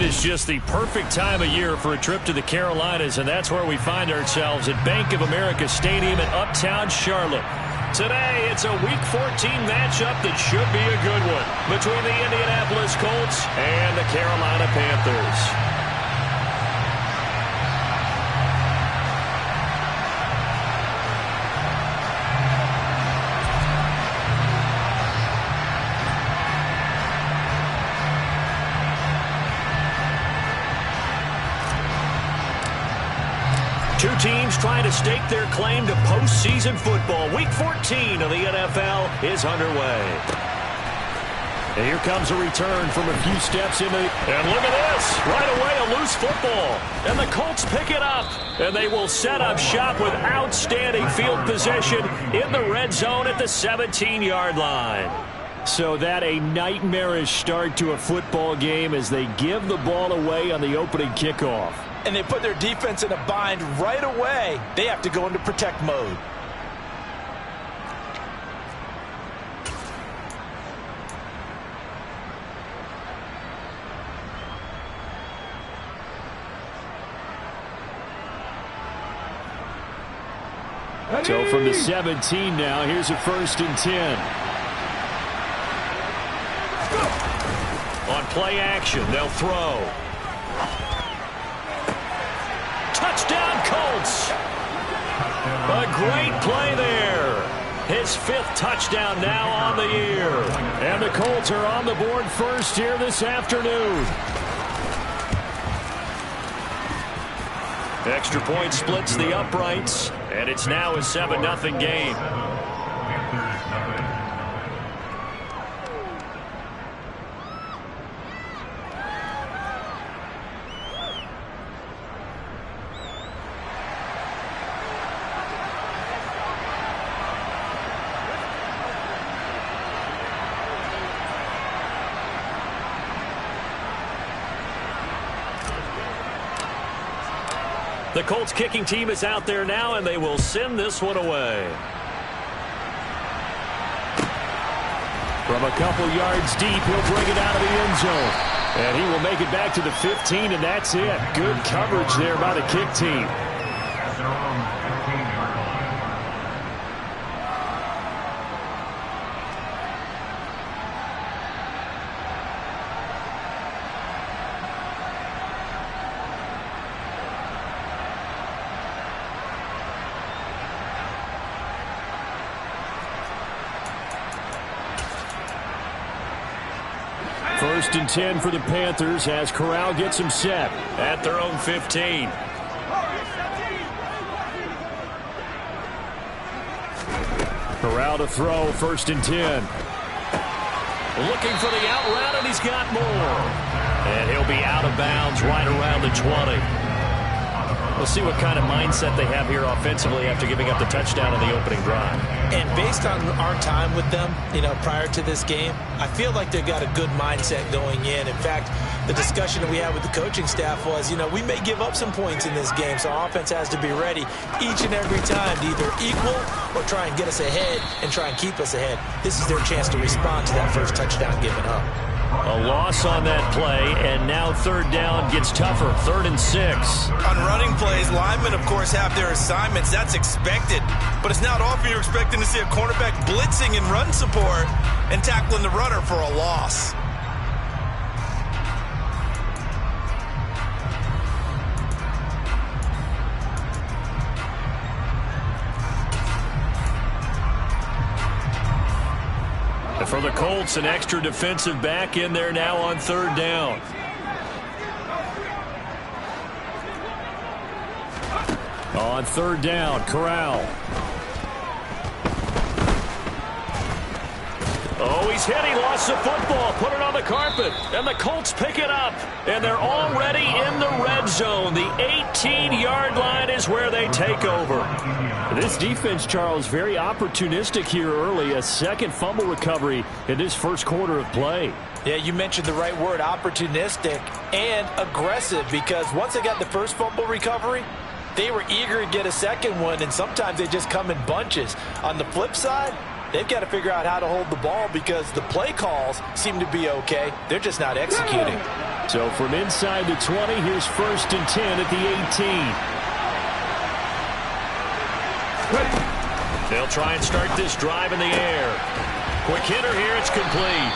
is just the perfect time of year for a trip to the Carolinas, and that's where we find ourselves at Bank of America Stadium in Uptown Charlotte. Today, it's a Week 14 matchup that should be a good one between the Indianapolis Colts and the Carolina Panthers. Two teams trying to stake their claim to postseason football. Week 14 of the NFL is underway. And here comes a return from a few steps in the... And look at this. Right away, a loose football. And the Colts pick it up. And they will set up shop with outstanding field position in the red zone at the 17-yard line. So that a nightmarish start to a football game as they give the ball away on the opening kickoff. And they put their defense in a bind right away. They have to go into protect mode. So from the 17 now, here's a 1st and 10. On play action, they'll throw. Touchdown, Colts. A great play there. His 5th touchdown now on the year. And the Colts are on the board first here this afternoon. Extra point splits the uprights, and it's now a 7-0 game. The Colts kicking team is out there now, and they will send this one away. From a couple yards deep, he'll bring it out of the end zone. And he will make it back to the 15, and that's it. Good coverage there by the kick team. First and 10 for the Panthers as Corral gets him set at their own 15. Corral to throw, 1st and 10. Looking for the out route, and he's got more. And he'll be out of bounds right around the 20. We'll see what kind of mindset they have here offensively after giving up the touchdown on the opening drive. And based on our time with them, prior to this game, I feel like they've got a good mindset going in. In fact, the discussion that we had with the coaching staff was, we may give up some points in this game, so our offense has to be ready each and every time to either equal or try and get us ahead and try and keep us ahead. This is their chance to respond to that first touchdown given up. A loss on that play, and now 3rd down gets tougher. 3rd and 6. On running plays, linemen, of course, have their assignments. That's expected. But it's not often you're expecting to see a cornerback blitzing in run support and tackling the runner for a loss. For the Colts, an extra defensive back in there now on 3rd down. On 3rd down, Corral. Oh, he's hit. He lost the football. Put it on the carpet. And the Colts pick it up. And they're already in the red zone. The 18-yard line is where they take over. This defense, Charles, very opportunistic here early. A 2nd fumble recovery in this 1st quarter of play. Yeah, you mentioned the right word, opportunistic and aggressive, because once they got the 1st fumble recovery, they were eager to get a 2nd one, and sometimes they just come in bunches. On the flip side, they've got to figure out how to hold the ball because the play calls seem to be okay. They're just not executing. So from inside the 20, here's 1st and 10 at the 18. They'll try and start this drive in the air. Quick hitter here, it's complete.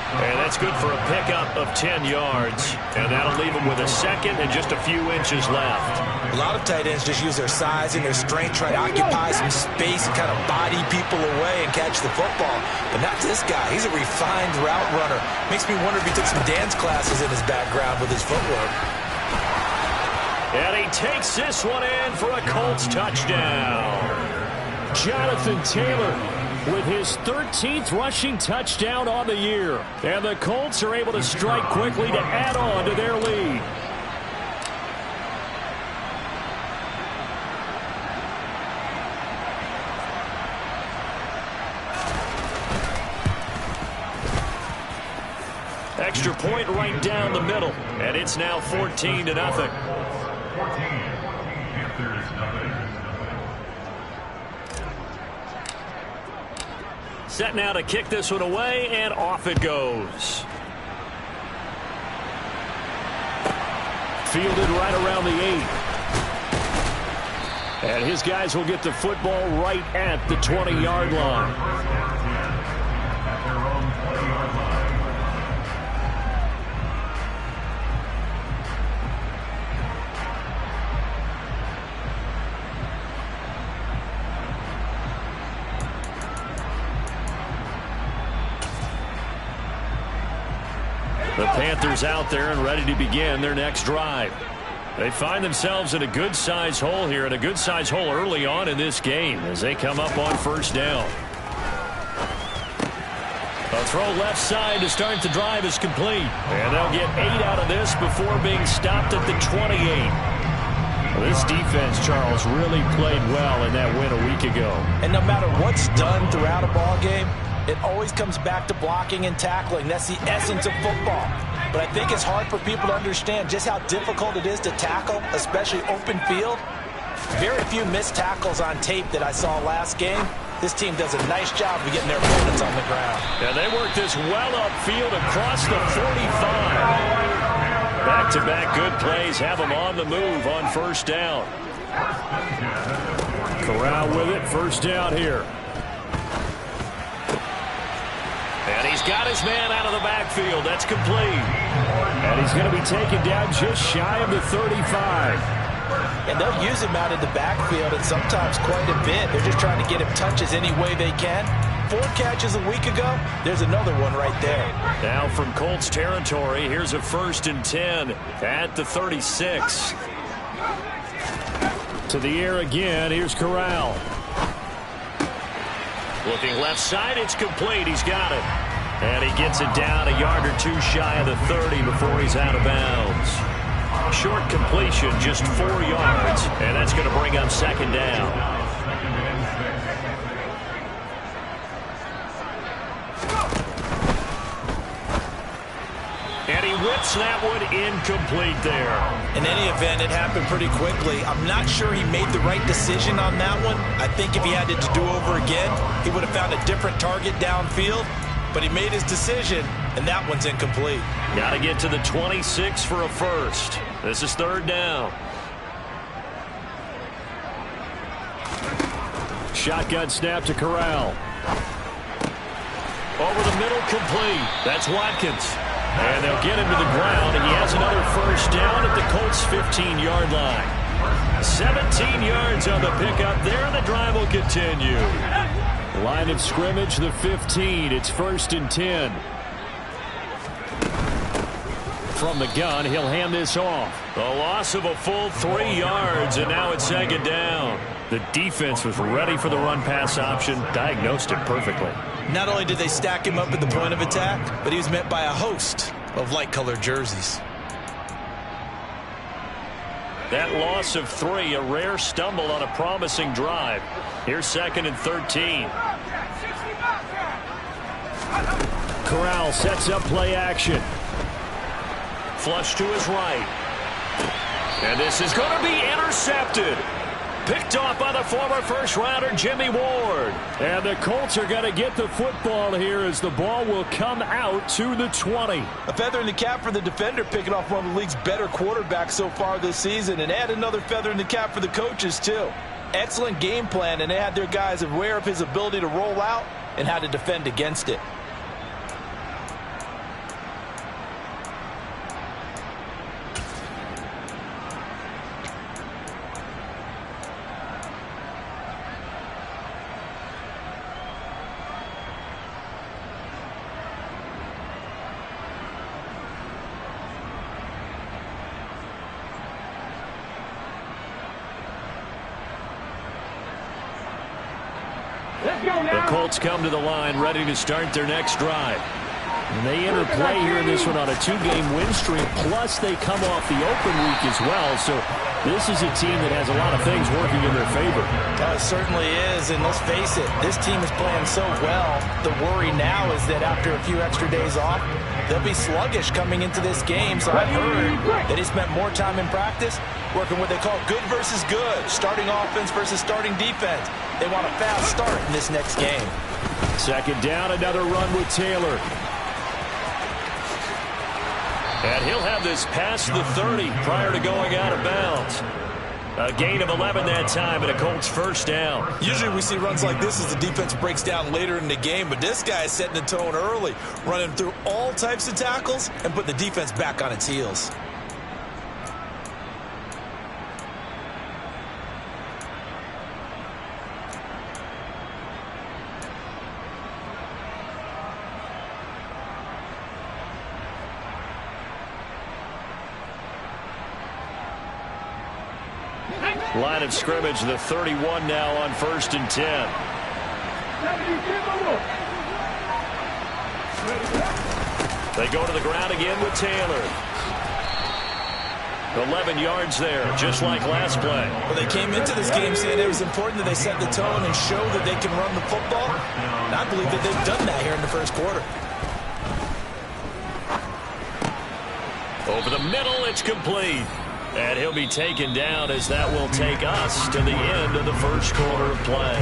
And that's good for a pickup of 10 yards. And that'll leave them with a second and just a few inches left. A lot of tight ends just use their size and their strength, try to occupy some space and kind of body people away and catch the football. But not this guy. He's a refined route runner. Makes me wonder if he took some dance classes in his background with his footwork. And he takes this one in for a Colts touchdown. Jonathan Taylor with his 13th rushing touchdown on the year. And the Colts are able to strike quickly to add on to their lead. Extra point right down the middle. And it's now 14-0. Set now to kick this one away, and off it goes. Fielded right around the 8. And his guys will get the football right at the 20-yard line. The Panthers out there and ready to begin their next drive. They find themselves in a good-sized hole here, and a good-sized hole early on in this game as they come up on 1st down. A throw left side to start the drive is complete. And they'll get 8 out of this before being stopped at the 28. Well, this defense, Charles, really played well in that win a week ago. And no matter what's done throughout a ball game, it always comes back to blocking and tackling. That's the essence of football. But I think it's hard for people to understand just how difficult it is to tackle, especially open field. Very few missed tackles on tape that I saw last game. This team does a nice job of getting their opponents on the ground. Yeah, they work this well upfield across the 45. Back-to-back good plays have them on the move on 1st down. Corral with it, 1st down here. And he's got his man out of the backfield. That's complete. And he's going to be taken down just shy of the 35. And they'll use him out in the backfield, and sometimes quite a bit. They're just trying to get him touches any way they can. 4 catches a week ago. There's another one right there. Now from Colts territory, here's a 1st and 10 at the 36. To the air again. Here's Corral. Looking left side, it's complete. He's got it. And he gets it down a yard or 2 shy of the 30 before he's out of bounds. Short completion, just 4 yards. And that's going to bring up 2nd down. And he whips that one incomplete there. In any event, it happened pretty quickly. I'm not sure he made the right decision on that one. I think if he had it to do over again, he would have found a different target downfield. But he made his decision, and that one's incomplete. Got to get to the 26 for a first. This is 3rd down. Shotgun snap to Corral. Over the middle, complete. That's Watkins. And they'll get him to the ground, and he has another 1st down at the Colts' 15-yard line. 17 yards on the pickup there, and the drive will continue. Line of scrimmage, the 15. It's 1st and 10. From the gun, he'll hand this off. A loss of a full 3 yards, and now it's 2nd down. The defense was ready for the run-pass option, diagnosed it perfectly. Not only did they stack him up at the point of attack, but he was met by a host of light-colored jerseys. That loss of 3, a rare stumble on a promising drive. Here's 2nd and 13. Corral sets up play action. Flush to his right. And this is going to be intercepted. Picked off by the former first-rounder Jimmy Ward. And the Colts are going to get the football here as the ball will come out to the 20. A feather in the cap for the defender, picking off one of the league's better quarterbacks so far this season. And add another feather in the cap for the coaches, too. Excellent game plan, and they had their guys aware of his ability to roll out and how to defend against it. The Colts come to the line ready to start their next drive. And they enter play here in this one on a 2-game win streak, plus they come off the open week as well. So this is a team that has a lot of things working in their favor. It certainly is, and let's face it, this team is playing so well. The worry now is that after a few extra days off, they'll be sluggish coming into this game. So I've heard that he spent more time in practice working what they call good versus good, starting offense versus starting defense. They want a fast start in this next game. Second down, another run with Taylor. And he'll have this past the 30 prior to going out of bounds. A gain of 11 that time and a Colts first down. Usually we see runs like this as the defense breaks down later in the game, but this guy is setting the tone early, running through all types of tackles and putting the defense back on its heels. Line of scrimmage, the 31 now on 1st and 10. They go to the ground again with Taylor. 11 yards there, just like last play. Well, they came into this game saying it was important that they set the tone and show that they can run the football. And I believe that they've done that here in the first quarter. Over the middle, it's complete. And he'll be taken down as that will take us to the end of the first quarter of play.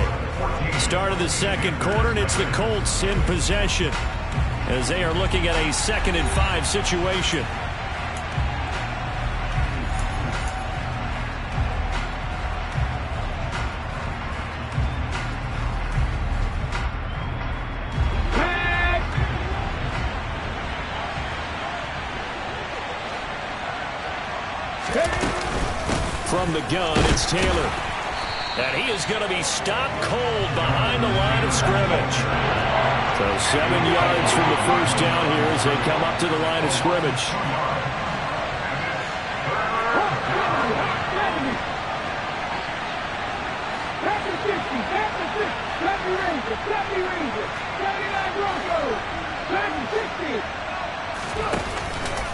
Start of the second quarter, and it's the Colts in possession as they are looking at a 2nd and 5 situation. From the gun, it's Taylor. And he is going to be stopped cold behind the line of scrimmage. So 7 yards from the first down here as they come up to the line of scrimmage.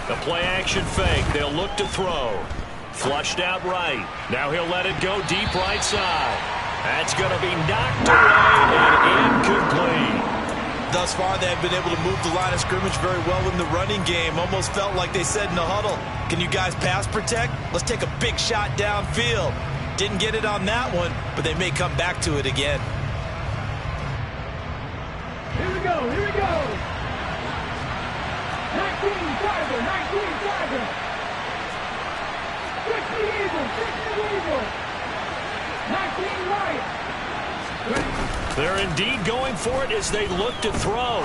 The play action fake. They'll look to throw. Flushed out right. Now he'll let it go deep right side. That's going to be knocked away and incomplete. Thus far, they've been able to move the line of scrimmage very well in the running game. Almost felt like they said in the huddle, can you guys pass protect? Let's take a big shot downfield. Didn't get it on that one, but they may come back to it again. Here we go, here we go. 19 Tiger, 19 Tiger. 60 Eagle, 60 Eagle. 19 right. They're indeed going for it as they look to throw.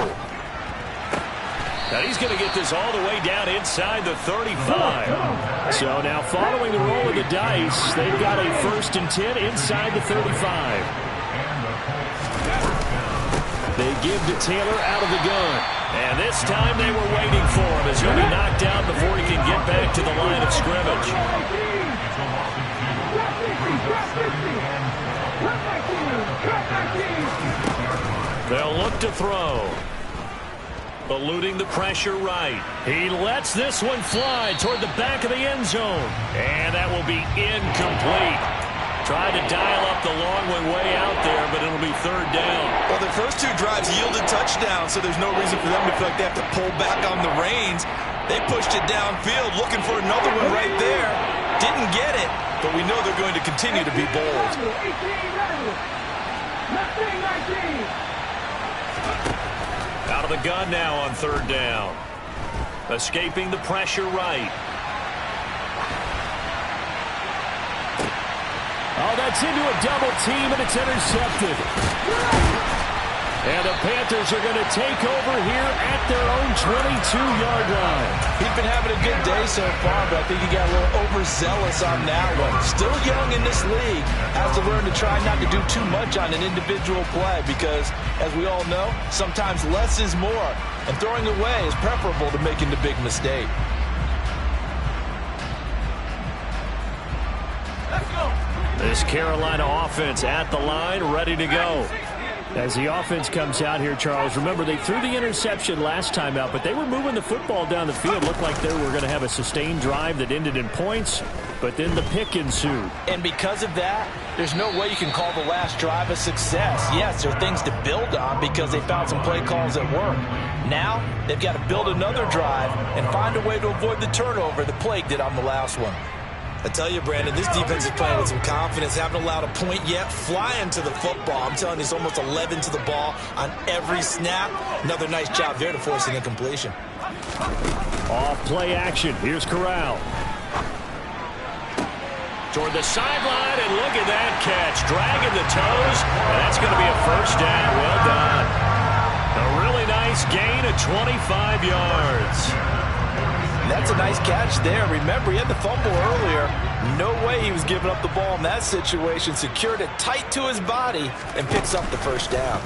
Now he's going to get this all the way down inside the 35. So now following the roll of the dice, they've got a 1st and 10 inside the 35. They give to Taylor out of the gun. And this time they were waiting for him as he'll be knocked out before he can get back to the line of scrimmage. They'll look to throw. Eluding the pressure right. He lets this one fly toward the back of the end zone. And that will be incomplete. Tried to dial up the long one way out there, but it'll be 3rd down. Well, the first 2 drives yielded touchdowns, so there's no reason for them to feel like they have to pull back on the reins. They pushed it downfield, looking for another one right there. Didn't get it, but we know they're going to continue to be bold. Out of the gun now on third down. Escaping the pressure right. Oh, that's into a double team, and it's intercepted. And the Panthers are going to take over here at their own 22-yard line. He's been having a good day so far, but I think he got a little overzealous on that one. Still young in this league. Has to learn to try not to do too much on an individual play because, as we all know, sometimes less is more. And throwing away is preferable to making the big mistake. This Carolina offense at the line, ready to go. As the offense comes out here, Charles, remember they threw the interception last time out, but they were moving the football down the field. Looked like they were going to have a sustained drive that ended in points, but then the pick ensued. And because of that, there's no way you can call the last drive a success. Yes, there are things to build on because they found some play calls that work. Now, they've got to build another drive and find a way to avoid the turnover that plagued it on the last one. I tell you, Brandon, this defense is playing with some confidence. Haven't allowed a point yet. Flying to the football. I'm telling you, it's almost 11 to the ball on every snap. Another nice job there to force an incompletion. Off play action. Here's Corral. Toward the sideline, and look at that catch. Dragging the toes, and that's going to be a first down. Well done. A really nice gain of 25 yards. That's a nice catch there. Remember, he had the fumble earlier. No way he was giving up the ball in that situation. Secured it tight to his body and picks up the first down.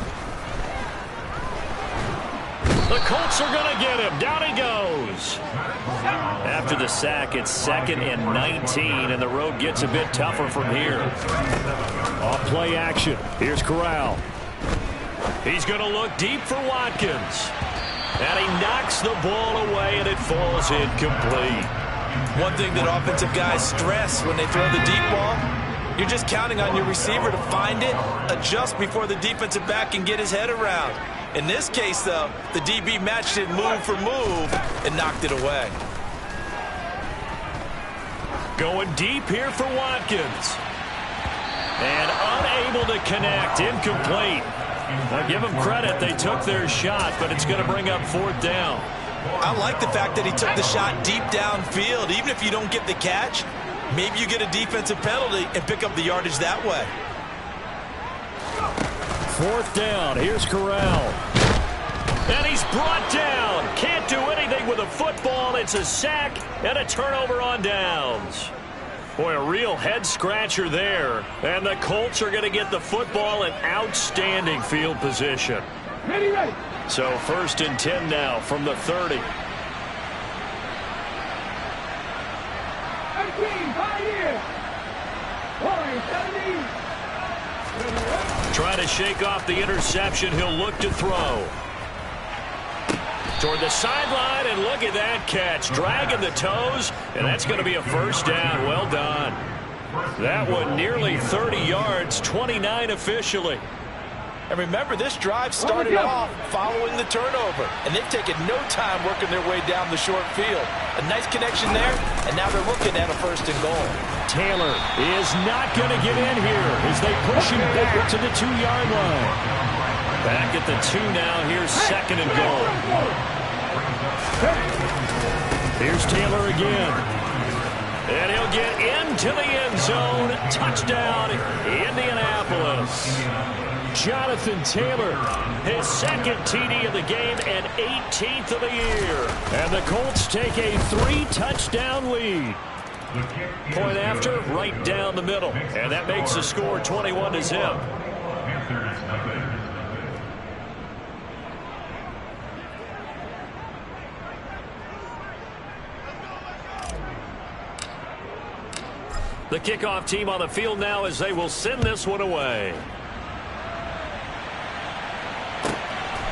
The Colts are going to get him. Down he goes. After the sack, it's 2nd and 19, and the road gets a bit tougher from here. Off play action. Here's Corral. He's going to look deep for Watkins. And he knocks the ball away, and it falls incomplete. One thing that offensive guys stress when they throw the deep ball, you're just counting on your receiver to find it, adjust before the defensive back can get his head around. In this case, though, the DB matched it move for move and knocked it away. Going deep here for Watkins. And unable to connect, incomplete. Now, give them credit. They took their shot, but it's going to bring up 4th down. I like the fact that he took the shot deep downfield. Even if you don't get the catch, maybe you get a defensive penalty and pick up the yardage that way. 4th down. Here's Corral. And he's brought down. Can't do anything with a football. It's a sack and a turnover on downs. Boy, a real head-scratcher there. And the Colts are going to get the football in outstanding field position. Ready. So 1st and 10 now from the 30. 18, 5 years. 70. Trying to shake off the interception. He'll look to throw. Toward the sideline, and look at that catch. Dragging the toes, and that's going to be a first down. Well done. That one nearly 30 yards, 29 officially. And remember, this drive started off following the turnover, and they've taken no time working their way down the short field. A nice connection there, and now they're looking at a 1st and goal. Taylor is not going to get in here as they push him back to the 2-yard line. Back at the 2 now. Here's 2nd and goal. Here's Taylor again. And he'll get into the end zone. Touchdown, Indianapolis. Jonathan Taylor, his 2nd TD of the game and 18th of the year. And the Colts take a 3-touchdown lead. Point after, right down the middle. And that makes the score 21-0. The kickoff team on the field now as they will send this one away.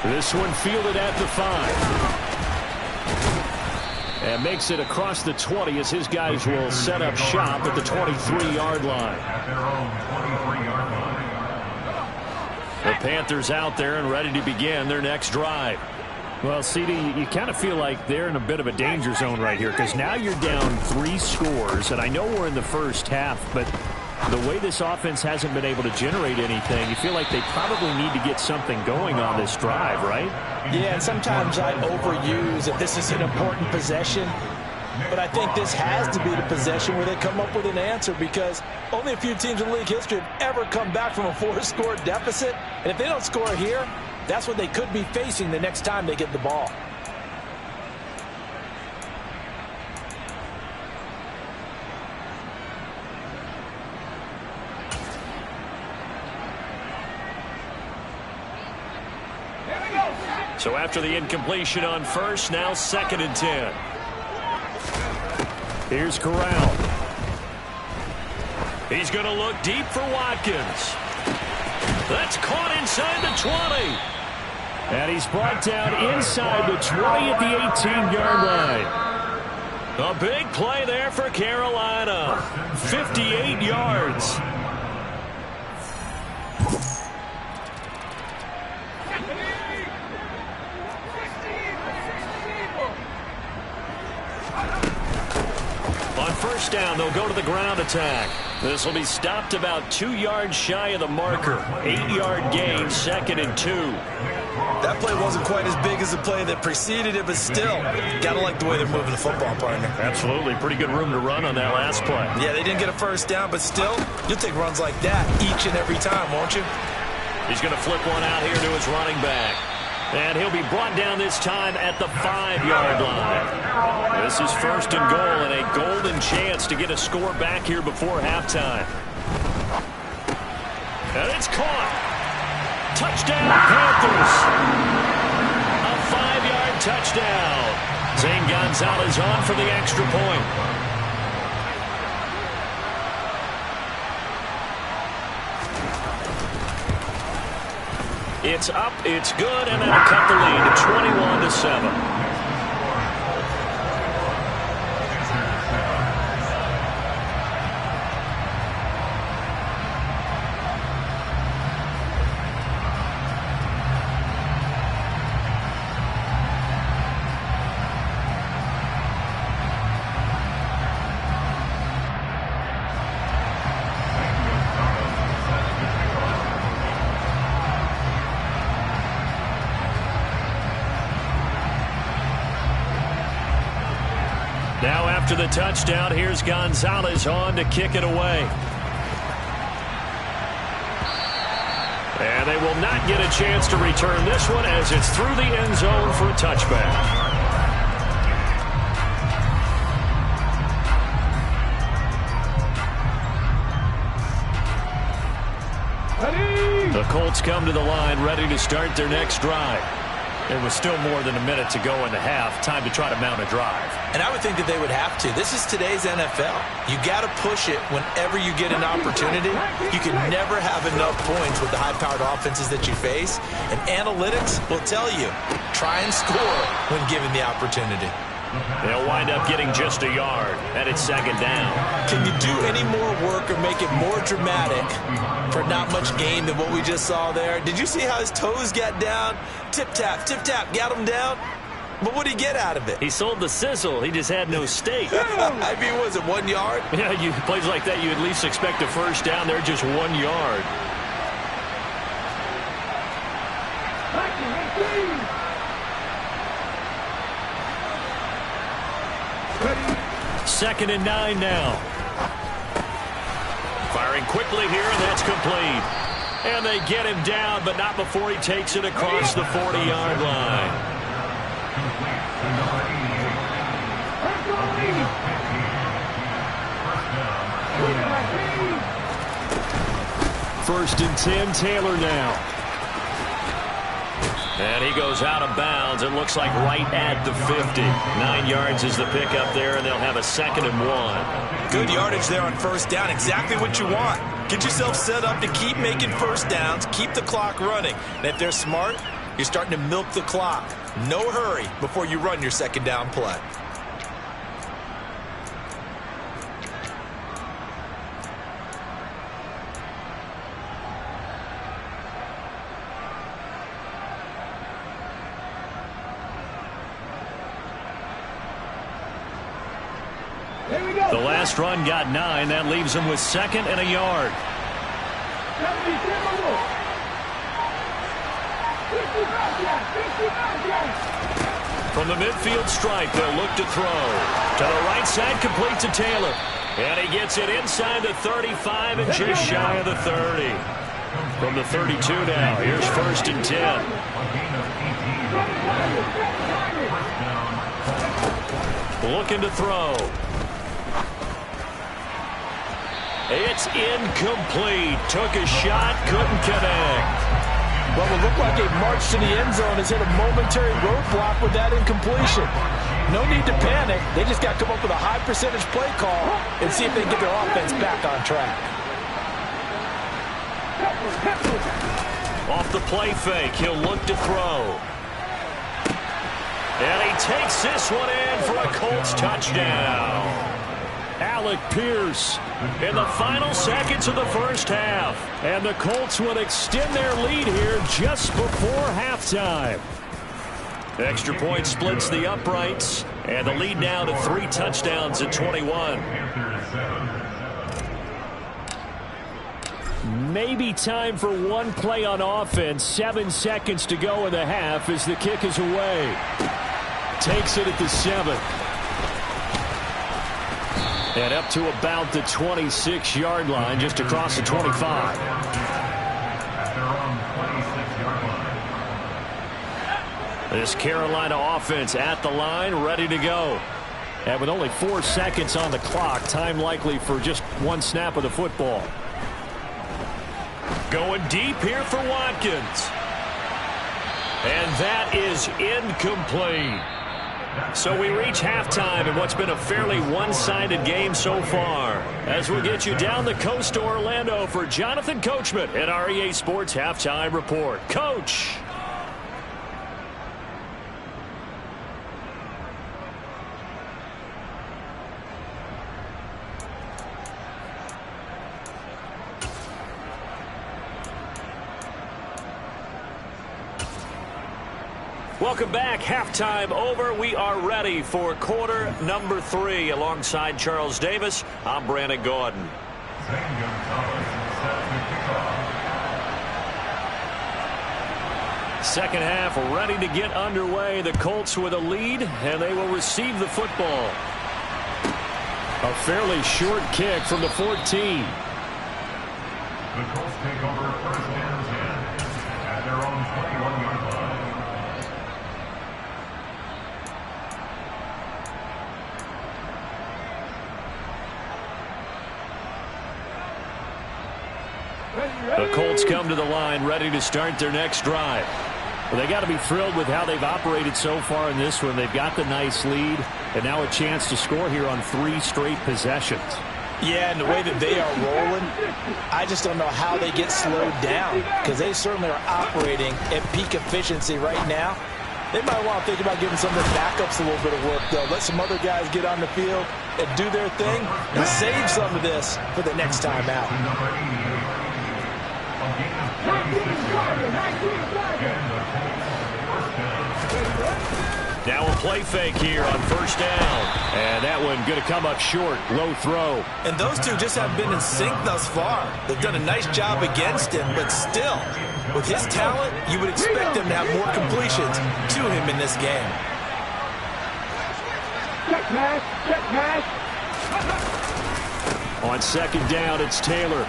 This one fielded at the 5. And makes it across the 20 as his guys will set up shop at the 23-yard line. The Panthers out there and ready to begin their next drive. Well, CD, you kind of feel like they're in a bit of a danger zone right here because now you're down 3 scores, and I know we're in the first half, but the way this offense hasn't been able to generate anything, you feel like they probably need to get something going on this drive, right? Yeah, and sometimes I overuse that this is an important possession, but I think this has to be the possession where they come up with an answer because only a few teams in league history have ever come back from a 4-score deficit, and if they don't score here, that's what they could be facing the next time they get the ball. So after the incompletion on first, now 2nd and 10. Here's Corral. He's going to look deep for Watkins. That's caught inside the 20. And he's brought down inside the 20 at the 18-yard line. A big play there for Carolina. 58 yards. On first down, they'll go to the ground attack. This will be stopped about 2 yards shy of the marker. 8-yard gain, 2nd and 2. That play wasn't quite as big as the play that preceded it, but still, gotta like the way they're moving the football, partner. Absolutely. Pretty good room to run on that last play. Yeah, they didn't get a first down, but still, you'll take runs like that each and every time, won't you? He's going to flip one out here to his running back. And he'll be brought down this time at the 5-yard line. This is 1st and goal and a golden chance to get a score back here before halftime. And it's caught. Touchdown, Panthers. A 5-yard touchdown. Zane Gonzalez on for the extra point. It's up, it's good, and that'll cut the lead to 21-7. Now after the touchdown, here's Gonzalez on to kick it away. And they will not get a chance to return this one as it's through the end zone for a touchback. The Colts come to the line ready to start their next drive. There was still more than a minute to go in the half. Time to try to mount a drive. And I would think that they would have to. This is today's NFL. You got to push it whenever you get an opportunity. You can never have enough points with the high-powered offenses that you face. And analytics will tell you, try and score when given the opportunity. They'll wind up getting just a yard, and it's 2nd down. Can you do any more work or make it more dramatic for not much gain than what we just saw there? Did you see how his toes got down? Tip-tap, got him down. But what did he get out of it? He sold the sizzle. He just had no steak. I mean, was it 1 yard? Yeah, plays like that, you at least expect a first down. They're just 1 yard. Second and 9 now. Firing quickly here, and that's complete. And they get him down, but not before he takes it across the 40-yard line. First and 10, Taylor now. And he goes out of bounds. It looks like right at the 50. 9 yards is the pickup there, and they'll have a 2nd and 1. Good yardage there on first down. Exactly what you want. Get yourself set up to keep making first downs, keep the clock running. And if they're smart, you're starting to milk the clock. No hurry before you run your 2nd down play. The last run got 9. That leaves him with 2nd and a yard. From the midfield stripe, they'll look to throw. To the right side, complete to Taylor. And he gets it inside the 35 and just shy of the 30. From the 32 now, here's 1st and 10. Looking to throw. It's incomplete. Took a shot, couldn't connect. Well, it looked like a march to the end zone has hit a momentary roadblock with that incompletion. No need to panic. They just got to come up with a high percentage play call and see if they can get their offense back on track. Off the play fake, he'll look to throw. And he takes this one in for a Colts touchdown. Alec Pierce in the final seconds of the first half. And the Colts will extend their lead here just before halftime. Extra point splits the uprights. And the lead now to 3 touchdowns at 21. Maybe time for one play on offense. 7 seconds to go in the half as the kick is away. Takes it at the 7. And up to about the 26-yard line, just across the 25. This Carolina offense at the line, ready to go. And with only 4 seconds on the clock, time likely for just one snap of the football. Going deep here for Watkins. And that is incomplete. So we reach halftime in what's been a fairly one-sided game so far. As we'll get you down the coast to Orlando for Jonathan Coachman at our EA Sports Halftime Report. Coach. Welcome back. Halftime over. We are ready for quarter number 3. Alongside Charles Davis, I'm Brandon Gordon. Second half ready to get underway. The Colts with a lead, and they will receive the football. A fairly short kick from the 14. The Colts take over 1st and 10 at their own 21-yard line. The Colts come to the line ready to start their next drive. Well, they got to be thrilled with how they've operated so far in this one. They've got the nice lead, and now a chance to score here on 3 straight possessions. Yeah, and the way that they are rolling, I just don't know how they get slowed down, because they certainly are operating at peak efficiency right now. They might want to think about giving some of their backups a little bit of work, though. Let some other guys get on the field and do their thing and save some of this for the next time out. Now a play fake here on 1st down. And that one going to come up short. Low throw. And those two just haven't been in sync thus far. They've done a nice job against him, but still, with his talent, you would expect them to have more completions to him in this game. Check pass, check pass. On 2nd down, it's Taylor.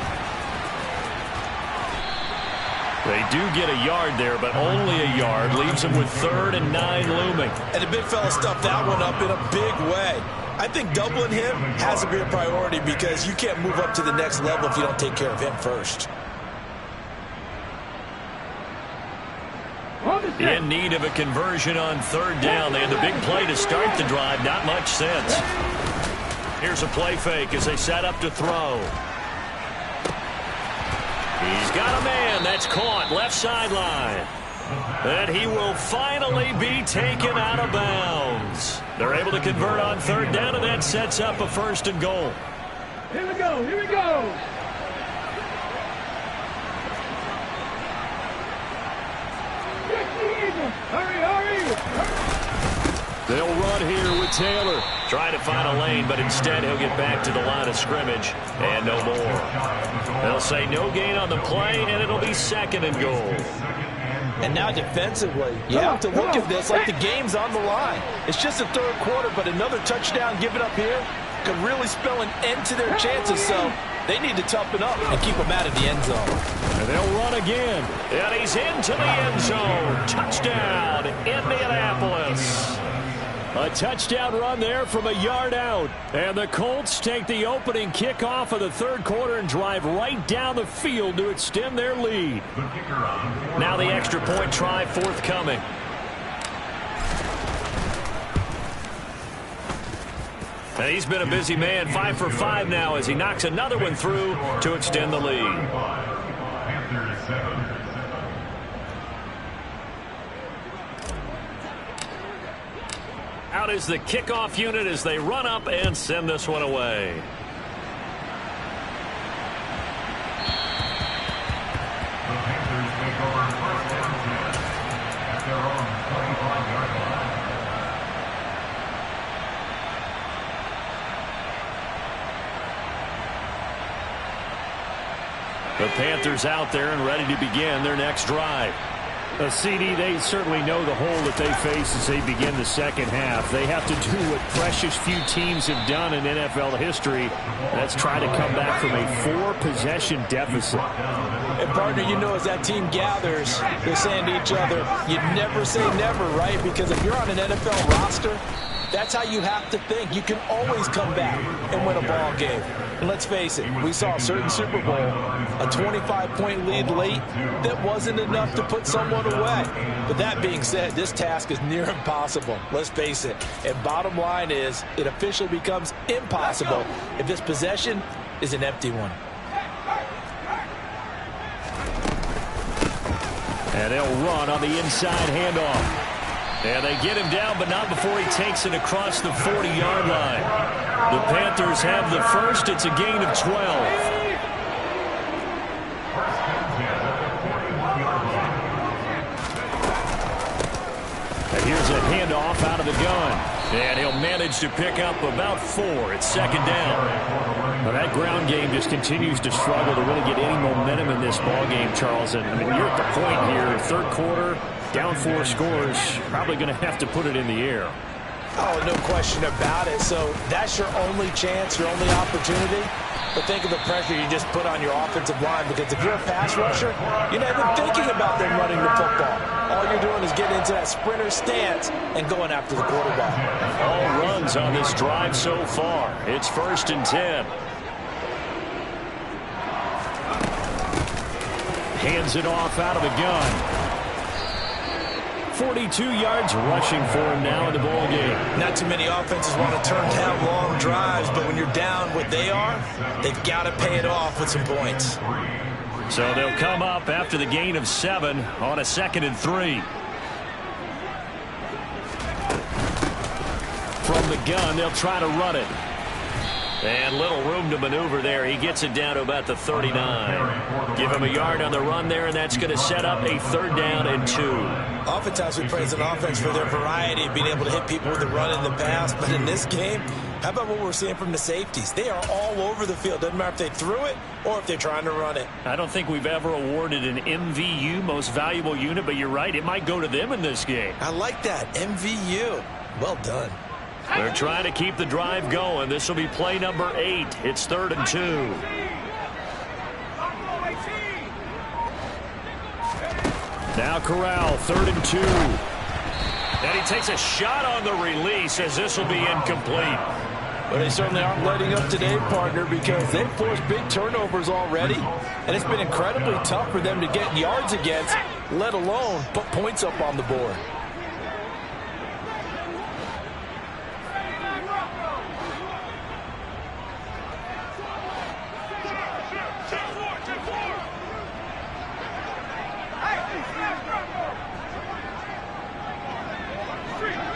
They do get a yard there, but only a yard. Leaves them with 3rd and 9 looming. And the big fella stuffed that one up in a big way. I think doubling him has to be a priority because you can't move up to the next level if you don't take care of him first. In need of a conversion on 3rd down. They had the big play to start the drive. Not much sense. Here's a play fake as they set up to throw. He's got a man. That's caught left sideline. And he will finally be taken out of bounds. They're able to convert on 3rd down, and that sets up a 1st and goal. Here we go, here we go. Hurry, hurry. They'll run here with Taylor. Trying to find a lane, but instead he'll get back to the line of scrimmage and no more. They'll say no gain on the play, and it'll be second and goal. And now defensively, you have to look at this like the game's on the line. It's just the third quarter, but another touchdown given up here could really spell an end to their chances. So they need to toughen up and keep them out of the end zone. And they'll run again. And he's into the end zone. Touchdown, Indianapolis. A touchdown run there from a yard out. And the Colts take the opening kickoff of the third quarter and drive right down the field to extend their lead. Now the extra point try forthcoming. And he's been a busy man, 5 for 5 now as he knocks another one through to extend the lead. Out is the kickoff unit as they run up and send this one away. The Panthers take over first and 10 at their own 25-yard line. The Panthers out there and ready to begin their next drive. CD, they certainly know the hole that they face as they begin the second half. They have to do what precious few teams have done in NFL history. That's try to come back from a 4-possession deficit. And, partner, you know, as that team gathers, they're saying to each other, you never say never, right? Because if you're on an NFL roster, that's how you have to think. You can always come back and win a ball game. And let's face it, we saw a certain Super Bowl, a 25-point lead late that wasn't enough to put someone away. But that being said, this task is near impossible. Let's face it. And bottom line is, it officially becomes impossible if this possession is an empty one. And they'll run on the inside handoff. And they get him down, but not before he takes it across the 40-yard line. The Panthers have the first. It's a gain of 12. And here's a handoff out of the gun. And he'll manage to pick up about 4. It's second down. Well, that ground game just continues to struggle to really get any momentum in this ball game, Charles. And I mean, you're at the point here, third quarter, down 4 scores, probably going to have to put it in the air. Oh, no question about it. So that's your only chance, your only opportunity. But think of the pressure you just put on your offensive line, because if you're a pass rusher, you're not even thinking about them running the football. All you're doing is getting into that sprinter stance and going after the quarterback. All runs on this drive so far. It's 1st and 10. Hands it off out of the gun. 42 yards rushing for him now in the ball game. Not too many offenses want to turn down long drives, but when you're down what they are, they've got to pay it off with some points. So they'll come up after the gain of 7 on a 2nd and 3. From the gun, they'll try to run it. And little room to maneuver there. He gets it down to about the 39. Give him a yard on the run there, and that's going to set up a 3rd down and 2. Oftentimes we praise an offense for their variety of being able to hit people with the run in the pass. But in this game, how about what we're seeing from the safeties? They are all over the field. Doesn't matter if they threw it or if they're trying to run it. I don't think we've ever awarded an MVU, most valuable unit, but you're right. It might go to them in this game. I like that. MVU. Well done. They're trying to keep the drive going. This will be play number 8. It's 3rd and 2. Now Corral, 3rd and 2. And he takes a shot on the release as this will be incomplete. But they certainly aren't letting up today, partner, because they've forced big turnovers already. And it's been incredibly tough for them to get yards against, let alone put points up on the board.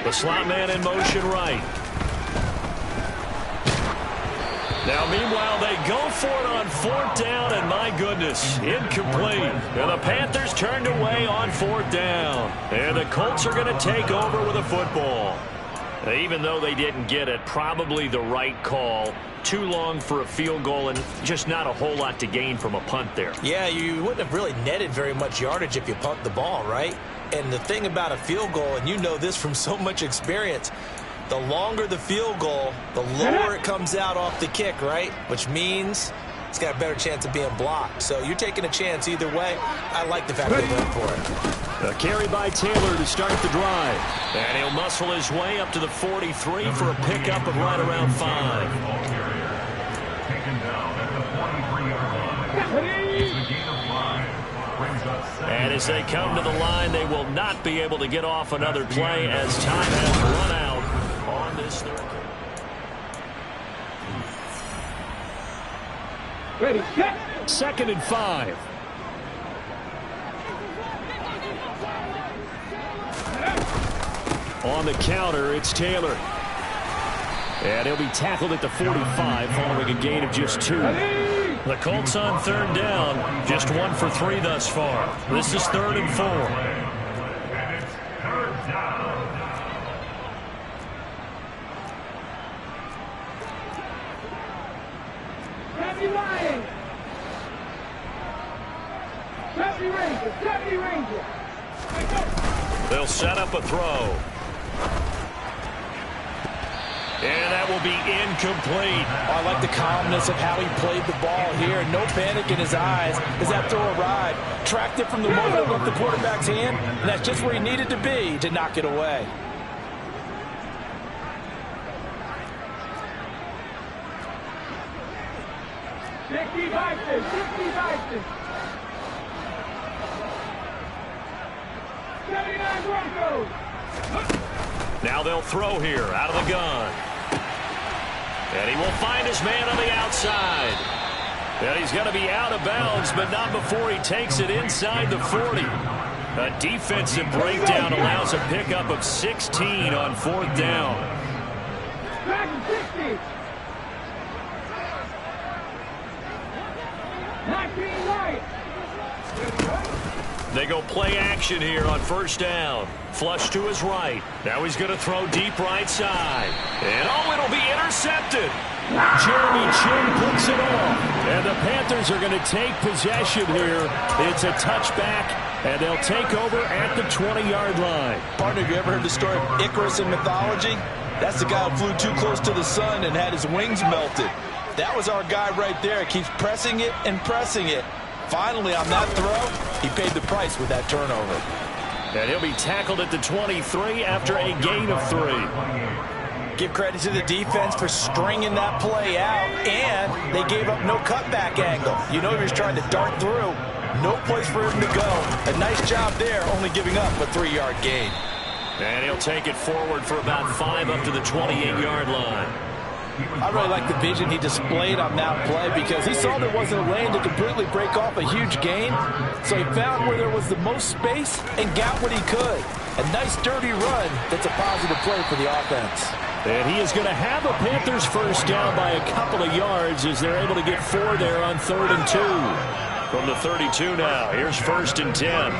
The slot man in motion right. Now, meanwhile, they go for it on 4th down, and my goodness, incomplete. And the Panthers turned away on 4th down. And the Colts are going to take over with a football. Even though they didn't get it, probably the right call. Too long for a field goal and just not a whole lot to gain from a punt there. Yeah, you wouldn't have really netted very much yardage if you punt the ball, right? And the thing about a field goal, and you know this from so much experience, the longer the field goal, the lower it comes out off the kick, right? Which means it's got a better chance of being blocked. So you're taking a chance either way. I like the fact they went for it. A carry by Taylor to start the drive. And he'll muscle his way up to the 43 for a pickup of right around 5. And as they come to the line, they will not be able to get off another play as time has run out on this third. Ready, set. 2nd and 5. On the counter, it's Taylor. And he'll be tackled at the 45 following a gain of just 2. The Colts on 3rd down, just 1 for 3 thus far. This is 3rd and 4. Happy Lions. Happy Ranger. Happy Ranger. They'll set up a throw. And that will be incomplete. I like the calmness of how he played the ball here. No panic in his eyes as that throw arrived. Tracked it from the moment it left the quarterback's hand, and that's just where he needed to be to knock it away. Dixie Bison. Dixie Bison. 79 Broncos. Now they'll throw here out of the gun. And he will find his man on the outside. And he's going to be out of bounds, but not before he takes it inside the 40. A defensive breakdown allows a pickup of 16 on 4th down. Back to 60. 19 right. They go play action here on 1st down. Flush to his right. Now he's going to throw deep right side. And it'll be intercepted. Jeremy Chin puts it off. And the Panthers are going to take possession here. It's a touchback, and they'll take over at the 20-yard line. Partner, have you ever heard the story of Icarus in mythology? That's the guy who flew too close to the sun and had his wings melted. That was our guy right there. Keeps pressing it and pressing it. Finally, on that throw, he paid the price with that turnover. And he'll be tackled at the 23 after a gain of 3. Give credit to the defense for stringing that play out, and they gave up no cutback angle. You know he was trying to dart through. No place for him to go. A nice job there, only giving up a 3-yard gain. And he'll take it forward for about 5 up to the 28-yard line. I really like the vision he displayed on that play because he saw there wasn't a lane to completely break off a huge gain. So he found where there was the most space and got what he could. A nice dirty run that's a positive play for the offense. And he is going to have a Panthers first down by a couple of yards as they're able to get 4 there on 3rd and 2. From the 32 now, here's 1st and 10.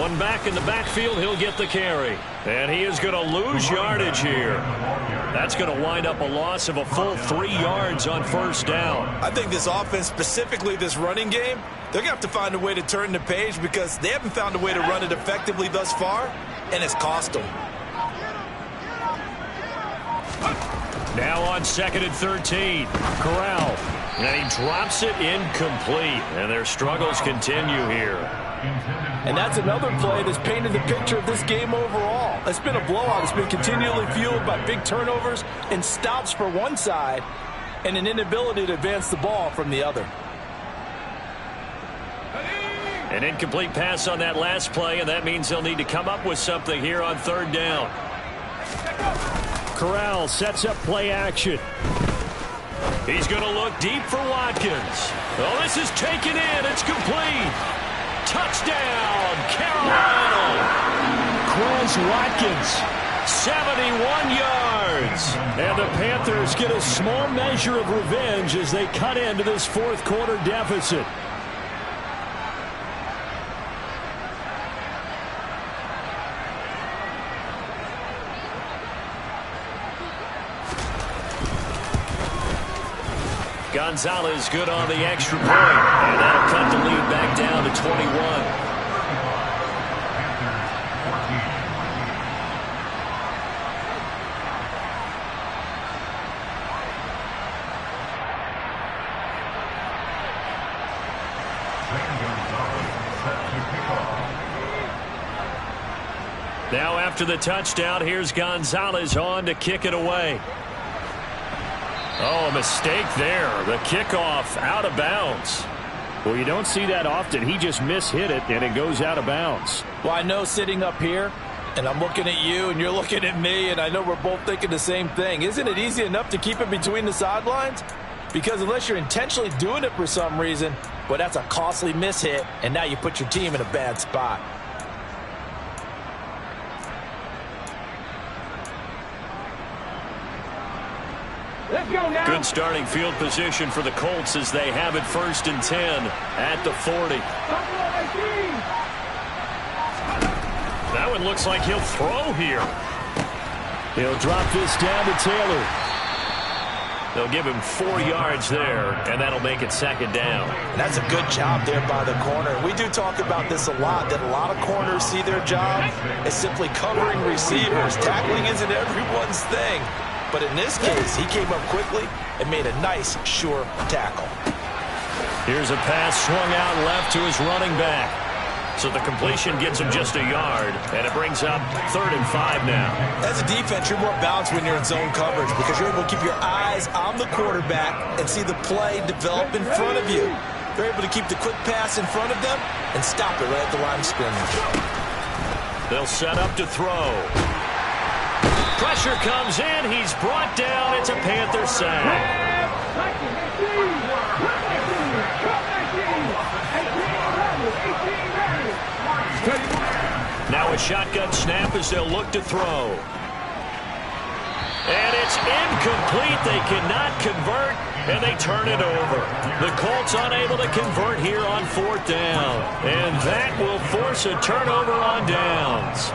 One back in the backfield, he'll get the carry. And he is going to lose yardage here. That's going to wind up a loss of a full 3 yards on 1st down. I think this offense, specifically this running game, they're going to have to find a way to turn the page because they haven't found a way to run it effectively thus far, and it's cost them. Now on 2nd and 13, Corral. And he drops it incomplete. And their struggles continue here. And that's another play that's painted the picture of this game overall. It's been a blowout. It's been continually fueled by big turnovers and stops for one side and an inability to advance the ball from the other. An incomplete pass on that last play, and that means they'll need to come up with something here on 3rd down. Corral sets up play action. He's going to look deep for Watkins. Oh, this is taken in. It's complete. Touchdown, Carolina. Quez Watkins 71 yards. And the Panthers get a small measure of revenge as they cut into this fourth quarter deficit. Gonzalez good on the extra point, and that'll cut the lead back down to 21. Now after the touchdown, here's Gonzalez on to kick it away. Oh, a mistake there. The kickoff out of bounds. Well, you don't see that often. He just mishit it, and it goes out of bounds. Well, I know sitting up here, and I'm looking at you, and you're looking at me, and I know we're both thinking the same thing. Isn't it easy enough to keep it between the sidelines? Because unless you're intentionally doing it for some reason, well, that's a costly mishit, and now you put your team in a bad spot. Let's go now. Good starting field position for the Colts as they have it 1st and 10 at the 40. That one looks like he'll throw here. He'll drop this down to Taylor. They'll give him 4 yards there, and that'll make it 2nd down. And that's a good job there by the corner. We do talk about this a lot, that a lot of corners see their job as simply covering receivers. Tackling isn't everyone's thing. But in this case, he came up quickly and made a nice, sure tackle. Here's a pass swung out left to his running back. So the completion gets him just a yard, and it brings up 3rd and 5 now. As a defense, you're more balanced when you're in zone coverage because you're able to keep your eyes on the quarterback and see the play develop in front of you. They're able to keep the quick pass in front of them and stop it right at the line of scrimmage. They'll set up to throw. Pressure comes in. He's brought down. It's a Panther sack. Now a shotgun snap as they'll look to throw. And it's incomplete. They cannot convert, and they turn it over. The Colts unable to convert here on 4th down. And that will force a turnover on downs.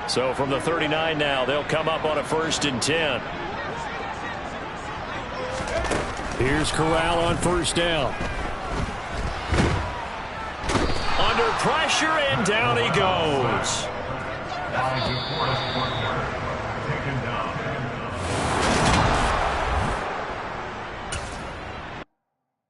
So from the 39 now, they'll come up on a 1st and 10. Here's Corral on 1st down. Under pressure, and down he goes.